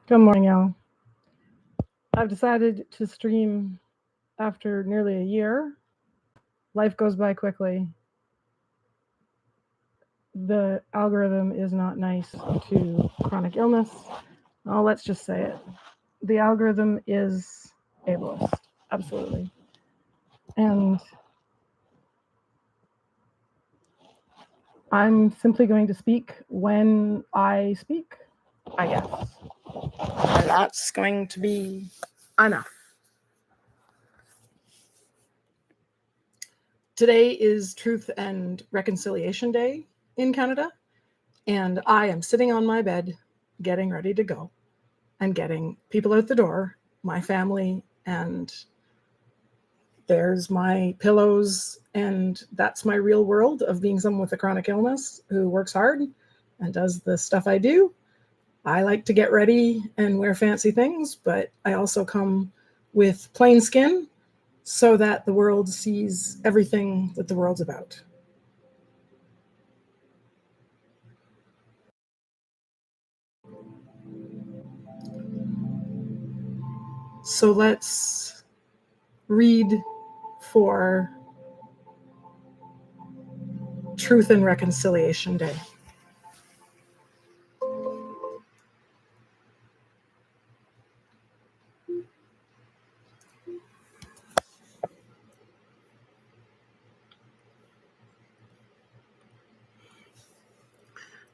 Good morning, y'all. I've decided to stream after nearly a year. Life goes by quickly. The algorithm is not nice to chronic illness. Oh, let's just say it. The algorithm is ableist, absolutely. And I'm simply going to speak when I speak, I guess. And that's going to be enough. Today is Truth and Reconciliation Day in Canada, and I am sitting on my bed getting ready to go and getting people out the door, my family, and there's my pillows, and that's my real world of being someone with a chronic illness who works hard and does the stuff I do. I like to get ready and wear fancy things, but I also come with plain skin so that the world sees everything that the world's about. So let's read for Truth and Reconciliation Day.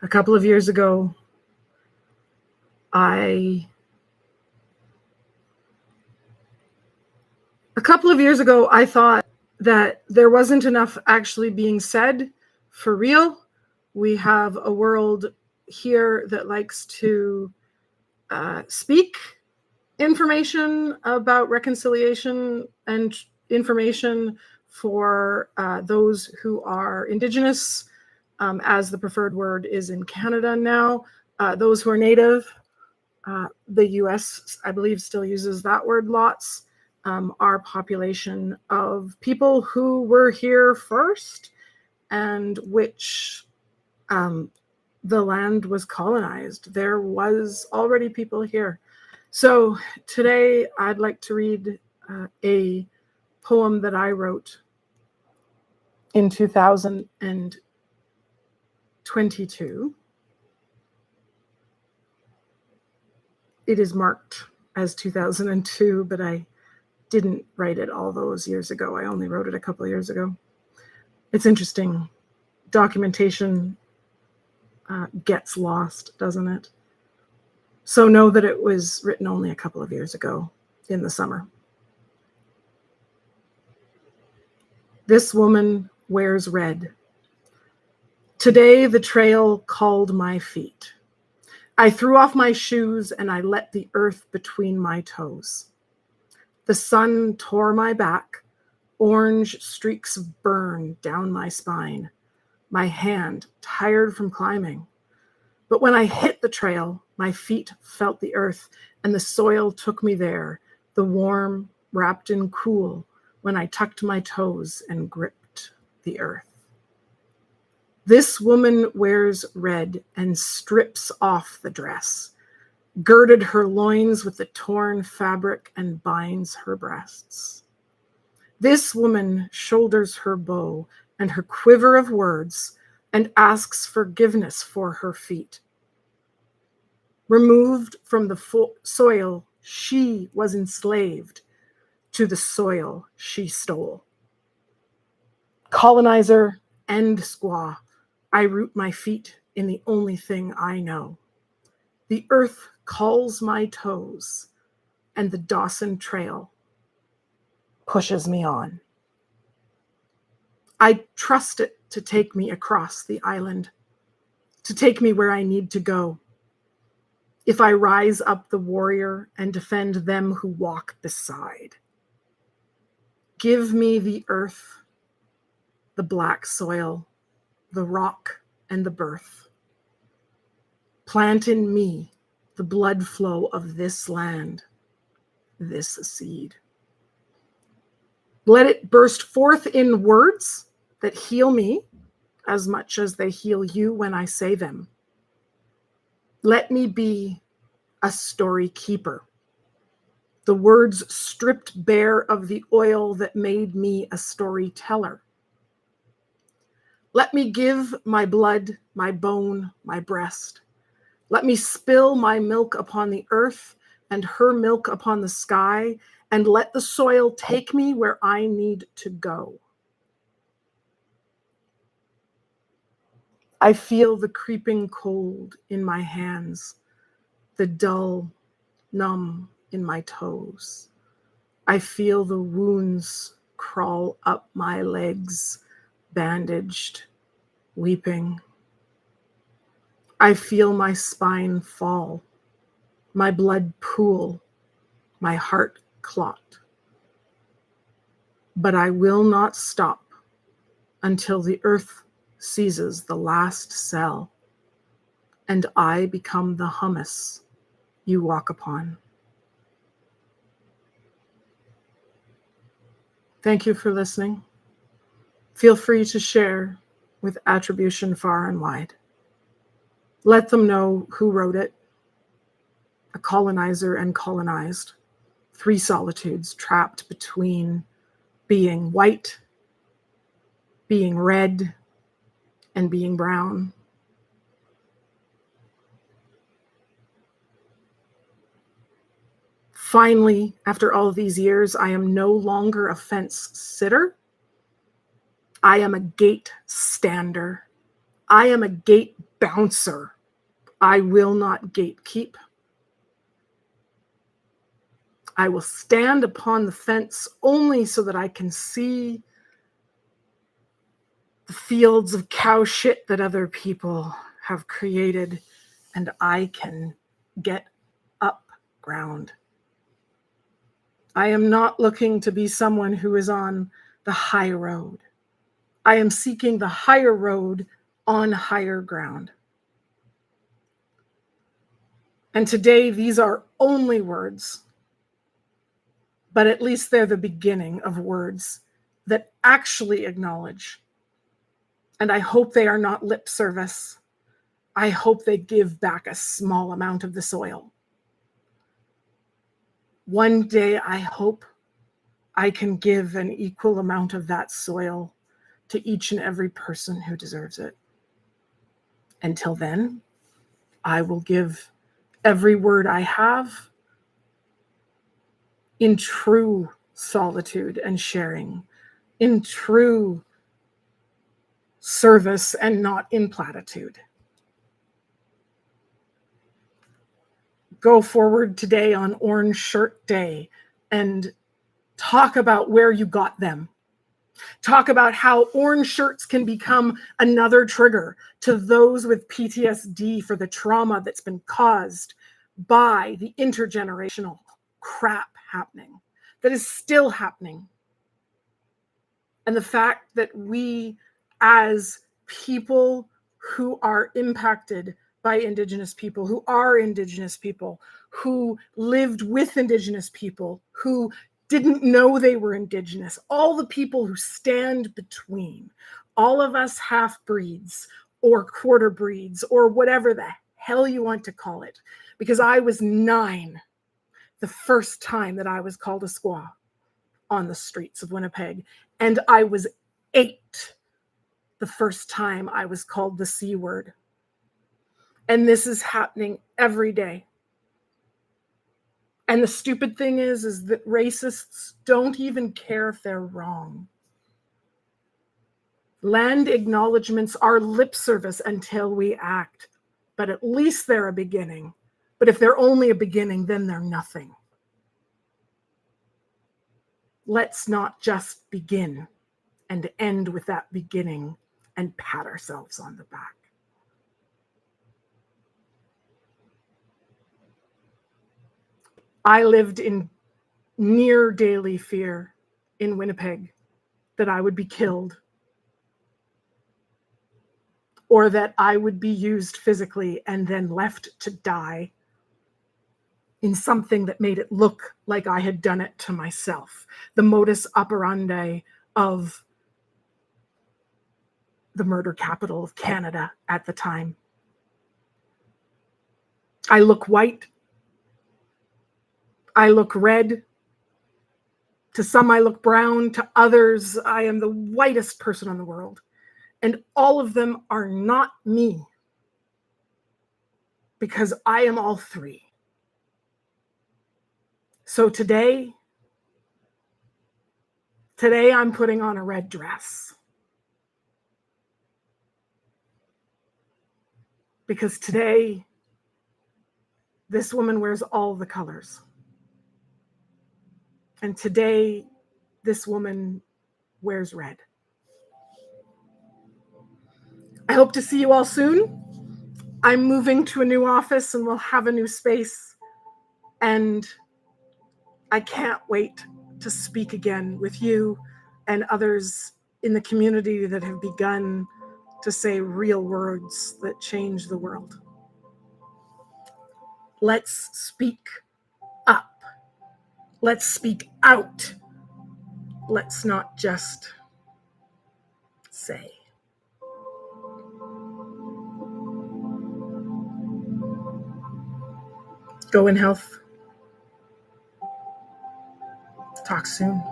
A couple of years ago, I thought that there wasn't enough actually being said for real. We have a world here that likes to speak information about reconciliation and information for those who are Indigenous, as the preferred word is in Canada now. Those who are Native, the US, I believe, still uses that word lots. Our population of people who were here first and which the land was colonized. There was already people here. So today I'd like to read a poem that I wrote in 2022. It is marked as 2002, but I didn't write it all those years ago. I only wrote it a couple of years ago. It's interesting. Documentation gets lost, doesn't it? So know that it was written only a couple of years ago in the summer. This woman wears red. Today the trail called my feet. I threw off my shoes and I let the earth between my toes. The sun tore my back. Orange streaks of burn down my spine. My hand tired from climbing. But when I hit the trail, my feet felt the earth and the soil took me there, the warm, wrapped in cool, when I tucked my toes and gripped the earth. This woman wears red and strips off the dress, girded her loins with the torn fabric and binds her breasts. This woman shoulders her bow and her quiver of words and asks forgiveness for her feet. Removed from the soil, she was enslaved to the soil she stole. Colonizer and squaw, I root my feet in the only thing I know. The earth calls my toes, and the Dawson Trail pushes me on. I trust it to take me across the island, to take me where I need to go. If I rise up the warrior and defend them who walk beside. Give me the earth, the black soil, the rock, and the birth. Plant in me the blood flow of this land, this seed. Let it burst forth in words that heal me as much as they heal you when I say them. Let me be a story keeper. The words stripped bare of the oil that made me a storyteller. Let me give my blood, my bone, my breast. Let me spill my milk upon the earth and her milk upon the sky, and let the soil take me where I need to go. I feel the creeping cold in my hands, the dull, numb in my toes. I feel the wounds crawl up my legs, bandaged, weeping. I feel my spine fall, my blood pool, my heart clot. But I will not stop until the earth seizes the last cell and I become the hummus you walk upon. Thank you for listening. Feel free to share with attribution far and wide. Let them know who wrote it. A colonizer and colonized. 3 solitudes trapped between being white, being red, and being brown. Finally, after all of these years, I am no longer a fence sitter. I am a gate stander. I am a gate bouncer. I will not gatekeep. I will stand upon the fence only so that I can see the fields of cow shit that other people have created, and I can get up ground. I am not looking to be someone who is on the high road. I am seeking the higher road on higher ground. And today, these are only words, but at least they're the beginning of words that actually acknowledge. And I hope they are not lip service. I hope they give back a small amount of the soil. One day, I hope I can give an equal amount of that soil to each and every person who deserves it. Until then, I will give every word I have in true solitude and sharing, in true service and not in platitude. Go forward today on Orange Shirt Day and talk about where you got them. Talk about how orange shirts can become another trigger to those with PTSD for the trauma that's been caused by the intergenerational crap happening, that is still happening. And the fact that we, as people who are impacted by Indigenous people, who are Indigenous people, who lived with Indigenous people, who didn't know they were Indigenous, all the people who stand between, all of us half-breeds or quarter breeds or whatever the hell you want to call it, because I was 9 the first time that I was called a squaw on the streets of Winnipeg, and I was 8 the first time I was called the C word. And this is happening every day. And the stupid thing is that racists don't even care if they're wrong. Land acknowledgements are lip service until we act, but at least they're a beginning. But if they're only a beginning, then they're nothing. Let's not just begin and end with that beginning and pat ourselves on the back. I lived in near daily fear in Winnipeg that I would be killed or that I would be used physically and then left to die in something that made it look like I had done it to myself. The modus operandi of the murder capital of Canada at the time. I look white, I look red. To some, I look brown. To others, I am the whitest person in the world. And all of them are not me, because I am all three. So today I'm putting on a red dress. Because today, this woman wears all the colors. And today, this woman wears red. I hope to see you all soon. I'm moving to a new office and we'll have a new space. And I can't wait to speak again with you and others in the community that have begun to say real words that change the world. Let's speak up. Let's speak out. Let's not just say. Go in health. Talk soon.